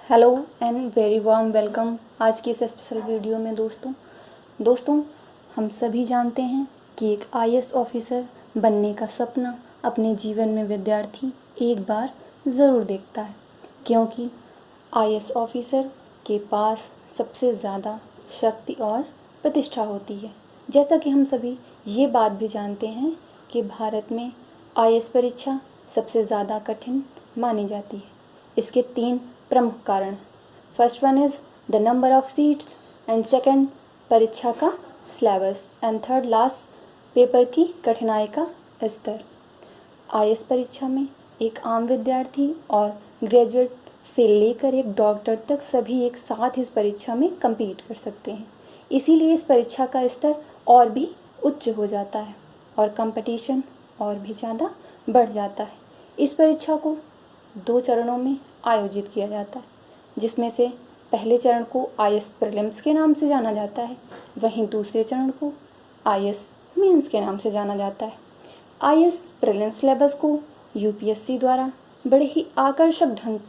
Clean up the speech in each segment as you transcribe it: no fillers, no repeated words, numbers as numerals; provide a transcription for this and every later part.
Hello and very warm welcome आज की इस स्पेशल वीडियो में दोस्तों हम सभी जानते हैं कि एक आईएएस ऑफिसर बनने का सपना अपने जीवन में विद्यार्थी एक बार ज़रूर देखता है, क्योंकि आईएएस ऑफिसर के पास सबसे ज़्यादा शक्ति और प्रतिष्ठा होती है। जैसा कि हम सभी ये बात भी जानते हैं कि भारत में आईएएस परीक्षा सबसे ज़्यादा कठिन मानी जाती है। इसके 3 प्रमुख कारण। First one is the number of seats and second परीक्षा का syllabus and third last paper की कठिनाई का स्तर। आईएएस परीक्षा में एक आम विद्यार्थी और ग्रेजुएट से लेकर एक डॉक्टर तक सभी एक साथ इस परीक्षा में compete कर सकते हैं। इसीलिए इस परीक्षा का स्तर और भी उच्च हो जाता है और कंपटीशन और भी ज़्यादा बढ़ जाता है। इस परीक्षा को 2 चरणों में आयोजित किया जाता है, जिसमें से पहले चरण को आईएएस प्रीलिम्स के नाम से जाना जाता है, वहीं दूसरे चरण को आईएएस मेंस के नाम से जाना जाता है। आईएएस प्रीलिम्स सिलेबस को यूपीएससी द्वारा बड़े ही आकर्षक ढंग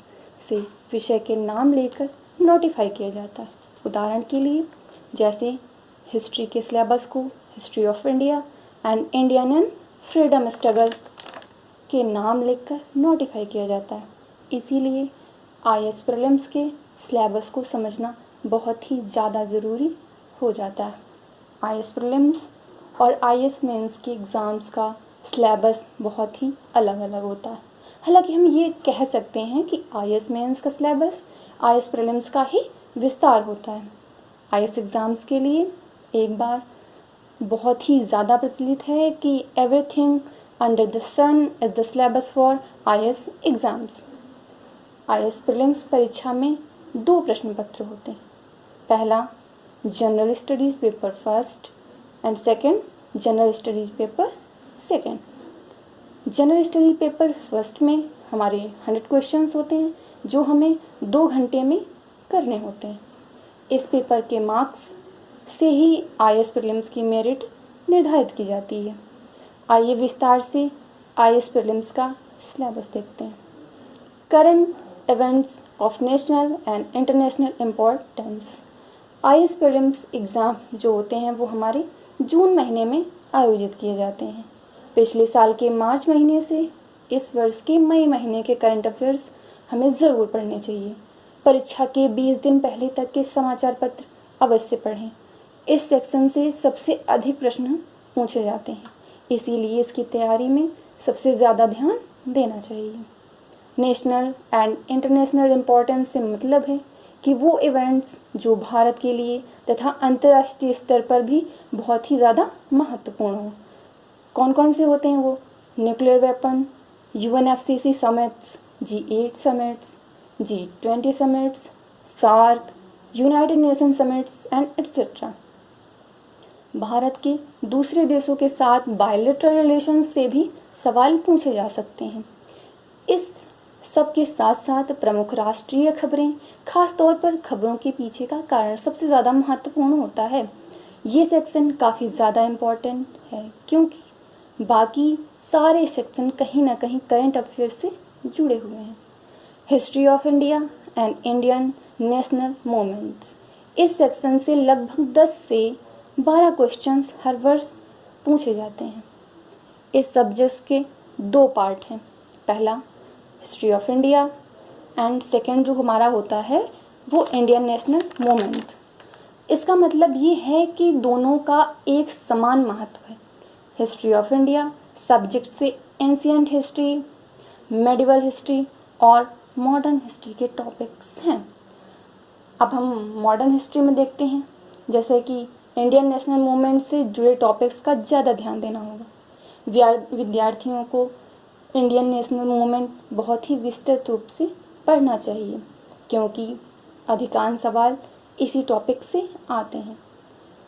से विषय के नाम लेकर नोटिफाई किया जाता है। उदाहरण के लिए जैसे हिस्ट्री के सिलेबस को history of India and Indian and freedom struggle के नाम लिखकर नोटिफाई किया जाता है। इसीलिए आईएएस प्रीलिम्स के सिलेबस को समझना बहुत ही ज़्यादा ज़रूरी हो जाता है। आईएएस प्रीलिम्स और आईएएस मेंस के एग्ज़ाम्स का सिलेबस बहुत ही अलग अलग होता है। हालांकि हम ये कह सकते हैं कि आईएएस मेंस का सिलेबस आईएएस प्रीलिम्स का ही विस्तार होता है। आईएएस एग्ज़ाम्स के लिए एक बार बहुत ही ज़्यादा प्रचलित है कि everything under the sun is the syllabus for IAS exams. IAS prelims परीक्षा में 2 प्रश्न पत्र होते हैं। पहला general studies paper first and second general studies paper second. General study paper first में हमारे 100 क्वेश्चंस होते हैं जो हमें 2 घंटे में करने होते हैं। इस पेपर के मार्क्स से ही आईएएस प्रीलिम्स की मेरिट निर्धारित की जाती है। आइए विस्तार से आईएएस प्रीलिम्स का सिलेबस देखते हैं। Current events of national and international importance. IAS prelims exam जो होते हैं वो हमारे जून महीने में आयोजित किए जाते हैं। पिछले साल के मार्च महीने से इस वर्ष के मई महीने के करंट अफेयर्स हमें ज़रूर पढ़ने चाहिए। परीक्षा के 20 दिन पहले तक के समाचार पत्र अवश्य पढ़ें। इस सेक्शन से सबसे अधिक प्रश्न पूछे जाते हैं, इसीलिए इसकी तैयारी में सबसे ज़्यादा ध्यान देना चाहिए। नेशनल एंड इंटरनेशनल इम्पोर्टेंस से मतलब है कि वो इवेंट्स जो भारत के लिए तथा अंतर्राष्ट्रीय स्तर पर भी बहुत ही ज़्यादा महत्वपूर्ण हो। कौन कौन से होते हैं वो? Nuclear weapon, UNFCCC summits, G8 summits, G20 summits, SAARC, United Nation summits and etcetera. Bharat के दूसरे देशों के साथ बायलैटरल रिलेशंस से भी सवाल पूछे जा सकते हैं। इस सब के साथ साथ प्रमुख राष्ट्रीय खबरें, खास तौर पर खबरों के पीछे का कारण सबसे ज़्यादा महत्वपूर्ण होता है। ये सेक्शन काफ़ी ज़्यादा इम्पॉर्टेंट है क्योंकि बाकी सारे सेक्शन कहीं ना कहीं करंट अफेयर से जुड़े हुए हैं। History of India and Indian national movements. इस सेक्शन से लगभग 10 से 12 क्वेश्चंस हर वर्ष पूछे जाते हैं। इस सब्जेक्ट के 2 पार्ट हैं। पहला history of India and second जो हमारा होता है वो इंडियन नेशनल मूवमेंट। इसका मतलब ये है कि दोनों का एक समान महत्व है। हिस्ट्री ऑफ इंडिया सब्जेक्ट से एंशिएंट हिस्ट्री, मेडिवल हिस्ट्री और मॉडर्न हिस्ट्री के टॉपिक्स हैं। अब हम मॉडर्न हिस्ट्री में देखते हैं, जैसे कि इंडियन नेशनल मूवमेंट से जुड़े टॉपिक्स का ज़्यादा ध्यान देना होगा। विद्यार्थियों को इंडियन नेशनल मूवमेंट बहुत ही विस्तृत रूप से पढ़ना चाहिए क्योंकि अधिकांश सवाल इसी टॉपिक से आते हैं।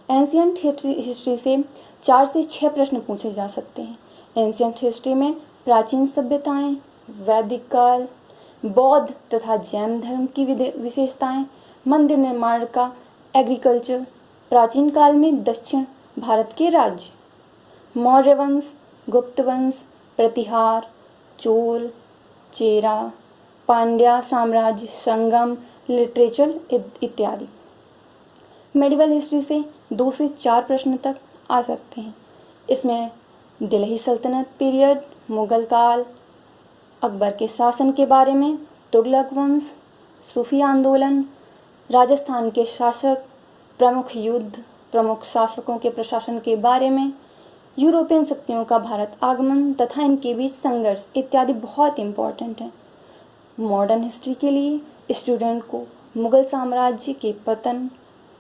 एंशिएंट हिस्ट्री से 4 से 6 प्रश्न पूछे जा सकते हैं। एंशिएंट हिस्ट्री में प्राचीन सभ्यताएं, वैदिक काल, बौद्ध तथा जैन धर्म की विशेषताएं, मंदिर निर्माण का, एग्रीकल्चर, प्राचीन काल में दक्षिण भारत के राज्य, मौर्य वंश, गुप्त वंश, प्रतिहार, चोल, चेरा, पांड्या साम्राज्य, संगम, लिटरेचर इत्यादि। मेडिवल हिस्ट्री से 2 से 4 प्रश्न तक आ सकते हैं। इसमें दिल्ली सल्तनत पीरियड, मुगल काल, अकबर के शासन के बारे में, तुगलक वंश, सूफी आंदोलन, राजस्थान के शासक, प्रमुख युद्ध, प्रमुख शासकों के प्रशासन के बारे में, यूरोपियन शक्तियों का भारत आगमन तथा इनके बीच संघर्ष इत्यादि बहुत इम्पोर्टेंट है। मॉडर्न हिस्ट्री के लिए स्टूडेंट को मुगल साम्राज्य के पतन,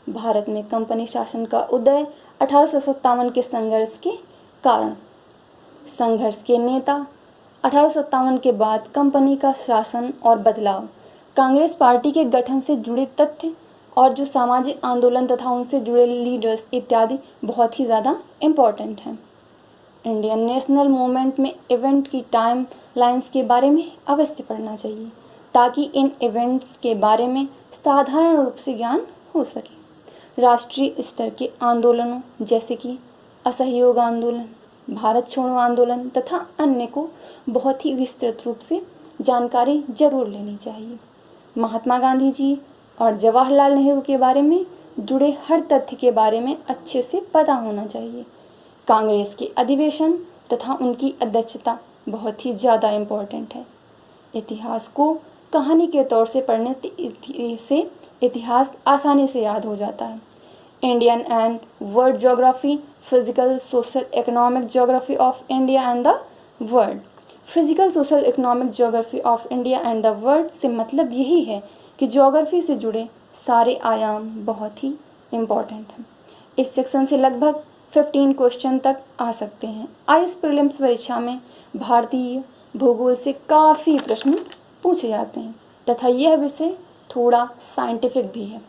भारत में कंपनी शासन का उदय, 1857 के संघर्ष के कारण, संघर्ष के नेता, 1857 के बाद कंपनी का शासन और बदलाव, कांग्रेस पार्टी के गठन से जुड़े तथ्य और जो सामाजिक आंदोलन तथा उनसे जुड़े लीडर्स इत्यादि बहुत ही ज़्यादा इम्पोर्टेंट हैं। इंडियन नेशनल मूवमेंट में इवेंट की टाइम लाइन्स के बारे में अवश्य पढ़ना चाहिए ताकि इन इवेंट्स के बारे में साधारण रूप से ज्ञान हो सके। राष्ट्रीय स्तर के आंदोलनों जैसे कि असहयोग आंदोलन, भारत छोड़ो आंदोलन तथा अन्य को बहुत ही विस्तृत रूप से जानकारी जरूर लेनी चाहिए। महात्मा गांधी जी और जवाहरलाल नेहरू के बारे में जुड़े हर तथ्य के बारे में अच्छे से पता होना चाहिए। कांग्रेस के अधिवेशन तथा उनकी अध्यक्षता बहुत ही ज़्यादा इम्पोर्टेंट है। इतिहास को कहानी के तौर से पढ़ने से इतिहास आसानी से याद हो जाता है। Indian and world geography, physical social economic geography of India and the world. Physical social economic geography of India and the world से मतलब यही है कि ज्योग्राफी से जुड़े सारे आयाम बहुत ही इम्पोर्टेंट हैं। इस सेक्शन से लगभग 15 क्वेश्चन तक आ सकते हैं। आईएएस प्रीलिम्स परीक्षा में भारतीय भूगोल से काफ़ी प्रश्न पूछे जाते हैं तथा यह विषय थोड़ा साइंटिफिक भी है,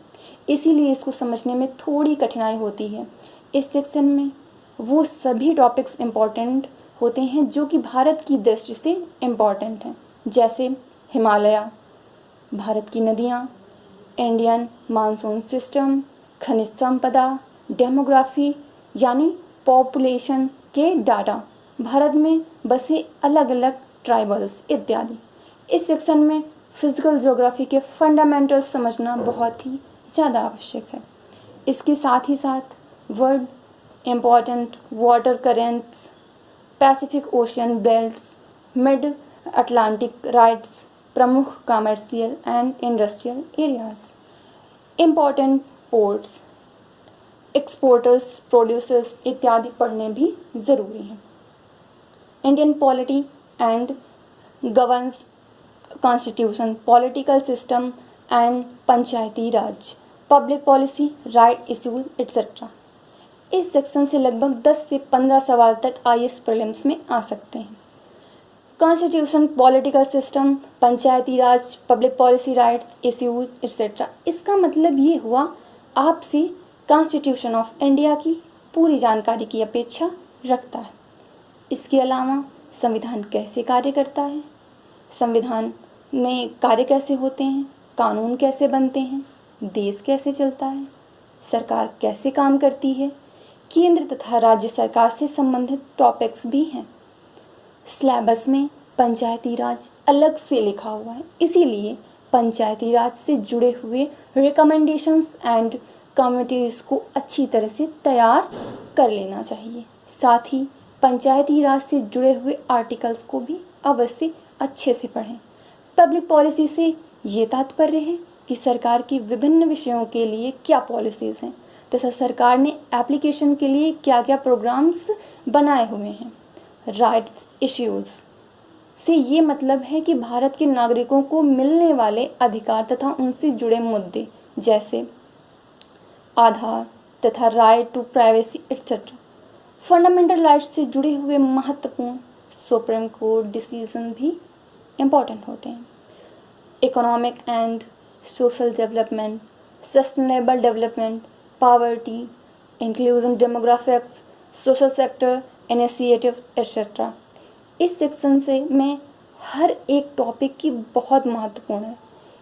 इसीलिए इसको समझने में थोड़ी कठिनाई होती है। इस सेक्शन में वो सभी टॉपिक्स इम्पॉर्टेंट होते हैं जो कि भारत की दृष्टि से इम्पॉर्टेंट हैं, जैसे हिमालय, भारत की नदियाँ, इंडियन मानसून सिस्टम, खनिज संपदा, डेमोग्राफी यानी पॉपुलेशन के डाटा, भारत में बसे अलग अलग ट्राइबल्स इत्यादि। इस सेक्शन में फिजिकल ज्योग्राफी के फंडामेंटल्स समझना बहुत ही ज़्यादा आवश्यक है। इसके साथ ही साथ world important water currents, Pacific ocean belts, mid Atlantic rights, प्रमुख commercial and industrial areas, important ports, exporters, producers इत्यादि पढ़ने भी ज़रूरी हैं। Indian polity and governance, constitution, political system and panchayati raj, public policy, right issues etcetera. इस section से लगभग 10 से 15 सवाल तक आईएएस प्रीलिम्स में आ सकते हैं। Constitution, political system, panchayati raj, public policy, rights issues etcetera, इसका मतलब ये हुआ आपसे कॉन्स्टिट्यूशन ऑफ इंडिया की पूरी जानकारी की अपेक्षा रखता है। इसके अलावा संविधान कैसे कार्य करता है, संविधान में कार्य कैसे होते हैं, कानून कैसे बनते हैं, देश कैसे चलता है, सरकार कैसे काम करती है, केंद्र तथा राज्य सरकार से संबंधित टॉपिक्स भी हैं। सिलेबस में पंचायती राज अलग से लिखा हुआ है, इसीलिए पंचायती राज से जुड़े हुए रिकमेंडेशंस एंड कमिटीज़ को अच्छी तरह से तैयार कर लेना चाहिए। साथ ही पंचायती राज से जुड़े हुए आर्टिकल्स को भी अवश्य अच्छे से पढ़ें। पब्लिक पॉलिसी से ये तात्पर्य है कि सरकार की विभिन्न विषयों के लिए क्या पॉलिसीज़ हैं तथा सरकार ने एप्लीकेशन के लिए क्या क्या प्रोग्राम्स बनाए हुए हैं। राइट्स इश्यूज़ से ये मतलब है कि भारत के नागरिकों को मिलने वाले अधिकार तथा उनसे जुड़े मुद्दे जैसे आधार तथा right to privacy etcetera. Fundamental rights से जुड़े हुए महत्वपूर्ण सुप्रीम कोर्ट डिसीजन भी इम्पॉर्टेंट होते हैं। Economic and social development, sustainable development, poverty, inclusion, demographics, social sector initiative etcetera. इस सेक्शन से में हर एक टॉपिक की बहुत महत्वपूर्ण है।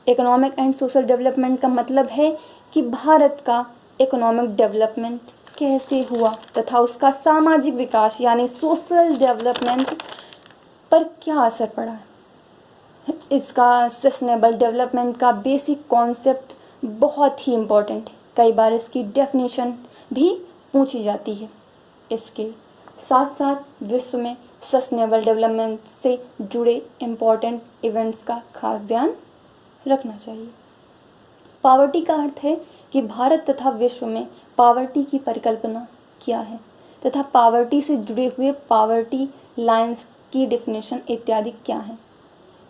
इकोनॉमिक एंड सोशल डेवलपमेंट का मतलब है कि भारत का इकोनॉमिक डेवलपमेंट कैसे हुआ तथा उसका सामाजिक विकास यानी सोशल डेवलपमेंट पर क्या असर पड़ा है। इसका सस्टेनेबल डेवलपमेंट का बेसिक कॉन्सेप्ट बहुत ही इम्पोर्टेंट है। कई बार इसकी डेफिनेशन भी पूछी जाती है। इसके साथ साथ विश्व में सस्टेनेबल डेवलपमेंट से जुड़े इम्पोर्टेंट इवेंट्स का खास ध्यान रखना चाहिए। पावर्टी का अर्थ है कि भारत तथा विश्व में पावर्टी की परिकल्पना क्या है तथा पावर्टी से जुड़े हुए पावर्टी लाइंस की डेफिनेशन इत्यादि क्या है।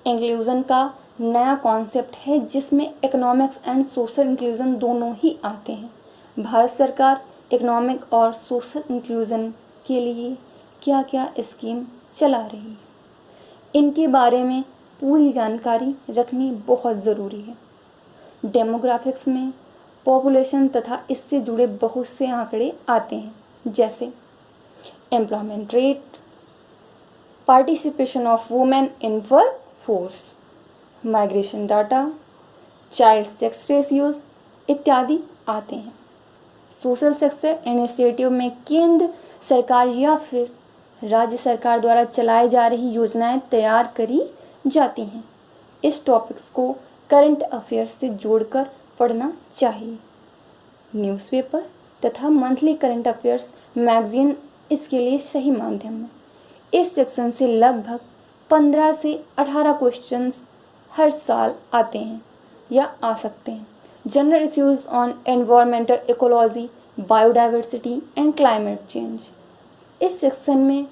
इंक्लूजन का नया कॉन्सेप्ट है जिसमें इकोनॉमिक्स एंड सोशल इंक्लूजन दोनों ही आते हैं। भारत सरकार इकोनॉमिक और सोशल इंक्लूजन के लिए क्या क्या स्कीम चला रही है, इनके बारे में पूरी जानकारी रखनी बहुत ज़रूरी है। डेमोग्राफिक्स में पॉपुलेशन तथा इससे जुड़े बहुत से आंकड़े आते हैं, जैसे employment rate, participation of women in work force, migration data, child sex ratios इत्यादि आते हैं। सोशल सेक्टर इनिशिएटिव में केंद्र सरकार या फिर राज्य सरकार द्वारा चलाई जा रही योजनाएं तैयार करी जाती हैं। इस टॉपिक्स को करंट अफेयर्स से जोड़कर पढ़ना चाहिए। न्यूज़पेपर तथा मंथली करंट अफेयर्स मैगजीन इसके लिए सही माध्यम है। इस सेक्शन से लगभग 15 से 18 क्वेश्चंस हर साल आते हैं या आ सकते हैं। General issues on environmental ecology, biodiversity and climate change. इस सेक्शन में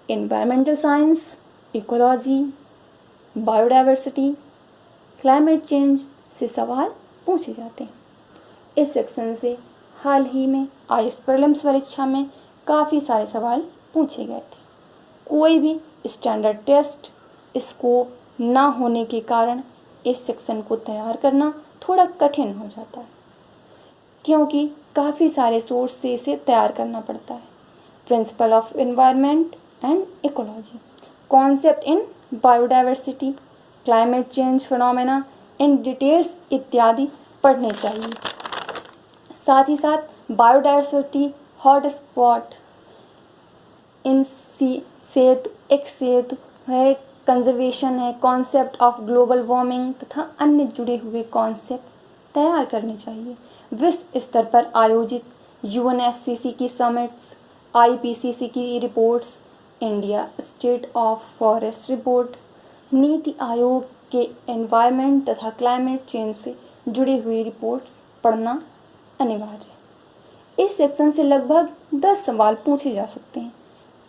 environmental science, ecology, biodiversity, climate change से सवाल पूछे जाते हैं। इस सेक्शन से हाल ही में आईएएस प्रीलिम्स परीक्षा में काफ़ी सारे सवाल पूछे गए थे। कोई भी स्टैंडर्ड टेस्ट स्कोप ना होने के कारण इस सेक्शन को तैयार करना थोड़ा कठिन हो जाता है, क्योंकि काफ़ी सारे सोर्स से इसे तैयार करना पड़ता है। Principle of environment and ecology, concept in biodiversity, climate change phenomena in details इत्यादि पढ़ने चाहिए। साथ ही साथ बायोडाइवर्सिटी हॉट स्पॉट, इन सेतु, एक सेतु है, कंजर्वेशन है, कॉन्सेप्ट ऑफ ग्लोबल वार्मिंग तथा अन्य जुड़े हुए कॉन्सेप्ट तैयार करने चाहिए। विश्व स्तर पर आयोजित यूएनएफसीसी की समिट्स, आईपीसीसी की reports, India state of forest report, NITI Aayog के एनवायरनमेंट तथा क्लाइमेट चेंज से जुड़ी हुई रिपोर्ट्स पढ़ना अनिवार्य है। इस सेक्शन से लगभग 10 सवाल पूछे जा सकते हैं,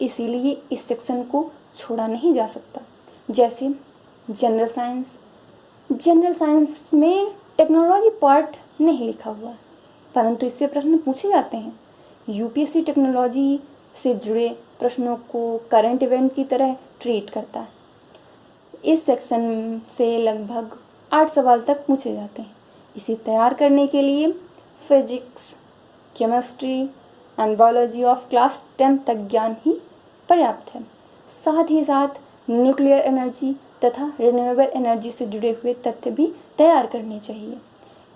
इसीलिए इस सेक्शन को छोड़ा नहीं जा सकता। जैसे जनरल साइंस, जनरल साइंस में टेक्नोलॉजी पार्ट नहीं लिखा हुआ है, परंतु इससे प्रश्न पूछे जाते हैं। यूपीएससी टेक्नोलॉजी से जुड़े प्रश्नों को करंट इवेंट की तरह ट्रीट करता है। इस सेक्शन से लगभग 8 सवाल तक पूछे जाते हैं। इसे तैयार करने के लिए physics, chemistry and biology of class 10 तक ज्ञान ही पर्याप्त है। साथ ही साथ न्यूक्लियर एनर्जी तथा रिन्यूएबल एनर्जी से जुड़े हुए तथ्य भी तैयार करने चाहिए।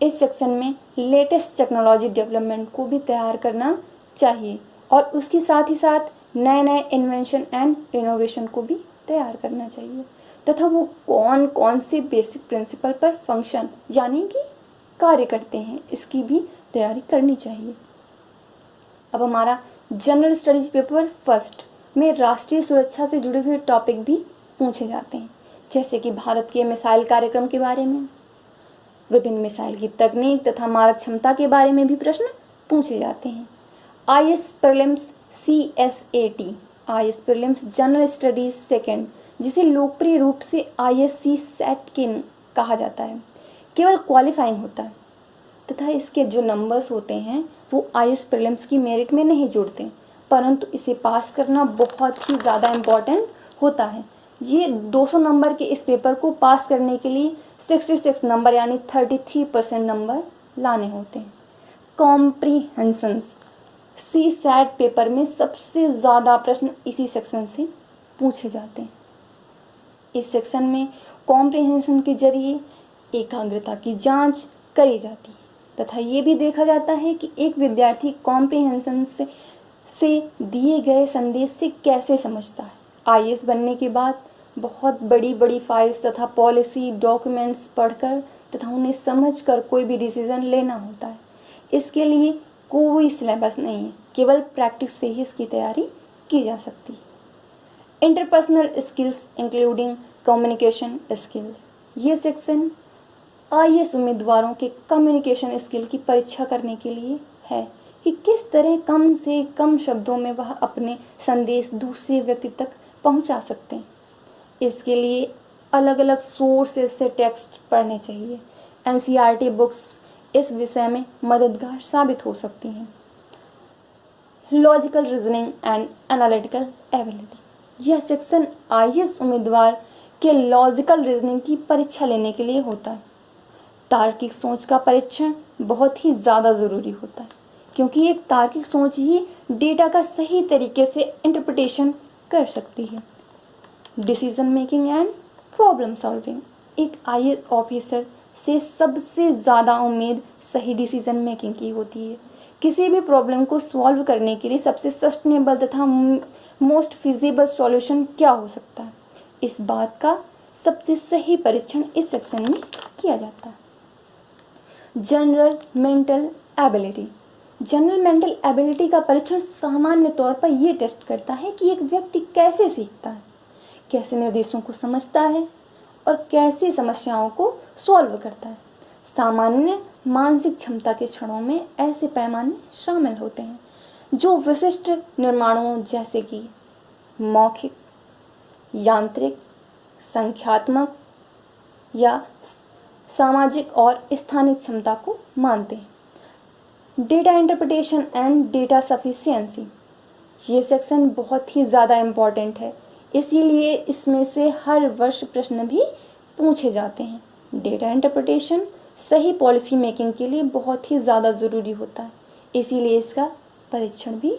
इस सेक्शन में लेटेस्ट टेक्नोलॉजी डेवलपमेंट को भी तैयार करना चाहिए और उसके साथ ही साथ नए नए इन्वेंशन एंड इनोवेशन को भी तैयार करना चाहिए तथा वो कौन कौन से बेसिक प्रिंसिपल पर फंक्शन यानी कि कार्य करते हैं, इसकी भी तैयारी करनी चाहिए। अब हमारा जनरल स्टडीज पेपर फर्स्ट में राष्ट्रीय सुरक्षा से जुड़े हुए टॉपिक भी पूछे जाते हैं, जैसे कि भारत के मिसाइल कार्यक्रम के बारे में, विभिन्न मिसाइल की तकनीक तथा मारक क्षमता के बारे में भी प्रश्न पूछे जाते हैं। IAS prelims CSAT, IAS prelims general studies second, जिसे लोकप्रिय रूप से ISC सेट कहा जाता है, केवल क्वालिफाइंग होता है तथा इसके जो नंबर्स होते हैं वो आईएएस प्रीलिम्स की मेरिट में नहीं जुड़ते, परंतु इसे पास करना बहुत ही ज़्यादा इम्पॉर्टेंट होता है। ये 200 नंबर के इस पेपर को पास करने के लिए 66 नंबर यानी 33% नंबर लाने होते हैं। कॉम्प्रीहेंशंस, CSAT पेपर में सबसे ज़्यादा प्रश्न इसी सेक्शन से पूछे जाते हैं। इस सेक्शन में कॉम्प्रीहेंशन के जरिए एकाग्रता की जांच करी जाती है तथा ये भी देखा जाता है कि एक विद्यार्थी कॉम्प्रीहेंशन से दिए गए संदेश से कैसे समझता है। आईएएस बनने के बाद बहुत बड़ी बड़ी फाइल्स तथा पॉलिसी डॉक्यूमेंट्स पढ़कर तथा उन्हें समझकर कोई भी डिसीज़न लेना होता है। इसके लिए कोई सिलेबस नहीं है, केवल प्रैक्टिस से ही इसकी तैयारी की जा सकती है। Interpersonal skills including communication skills, ये सेक्शन आईएएस उम्मीदवारों के कम्युनिकेशन स्किल की परीक्षा करने के लिए है कि किस तरह कम से कम शब्दों में वह अपने संदेश दूसरे व्यक्ति तक पहुंचा सकते हैं। इसके लिए अलग अलग सोर्सेज से टेक्स्ट पढ़ने चाहिए। एनसीईआरटी बुक्स इस विषय में मददगार साबित हो सकती हैं। Logical reasoning and analytical ability, यह सेक्शन आईएएस उम्मीदवार के लॉजिकल रीजनिंग की परीक्षा लेने के लिए होता है। तार्किक सोच का परीक्षण बहुत ही ज़्यादा ज़रूरी होता है, क्योंकि एक तार्किक सोच ही डेटा का सही तरीके से इंटरप्रिटेशन कर सकती है। Decision making and problem solving, एक आईएएस ऑफिसर से सबसे ज़्यादा उम्मीद सही डिसीजन मेकिंग की होती है। किसी भी प्रॉब्लम को सॉल्व करने के लिए सबसे सस्टेनेबल तथा मोस्ट फिजिबल सॉल्यूशन क्या हो सकता है, इस बात का सबसे सही परीक्षण इस सेक्शन में किया जाता है। General mental ability, general mental ability का परीक्षण सामान्य तौर पर यह टेस्ट करता है कि एक व्यक्ति कैसे सीखता है, कैसे निर्देशों को समझता है और कैसे समस्याओं को सॉल्व करता है। सामान्य मानसिक क्षमता के क्षणों में ऐसे पैमाने शामिल होते हैं जो विशिष्ट निर्माणों जैसे कि मौखिक, यांत्रिक, संख्यात्मक या सामाजिक और स्थानिक क्षमता को मानते हैं। Data interpretation and data sufficiency, ये सेक्शन बहुत ही ज़्यादा इम्पॉर्टेंट है, इसीलिए इसमें से हर वर्ष प्रश्न भी पूछे जाते हैं। डेटा इंटरप्रिटेशन सही पॉलिसी मेकिंग के लिए बहुत ही ज़्यादा ज़रूरी होता है, इसीलिए इसका परीक्षण भी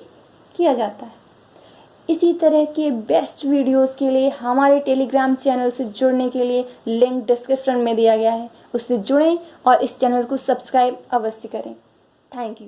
किया जाता है। इसी तरह के बेस्ट वीडियोस के लिए हमारे टेलीग्राम चैनल से जुड़ने के लिए लिंक डिस्क्रिप्शन में दिया गया है, उससे जुड़ें और इस चैनल को सब्सक्राइब अवश्य करें। Thank you.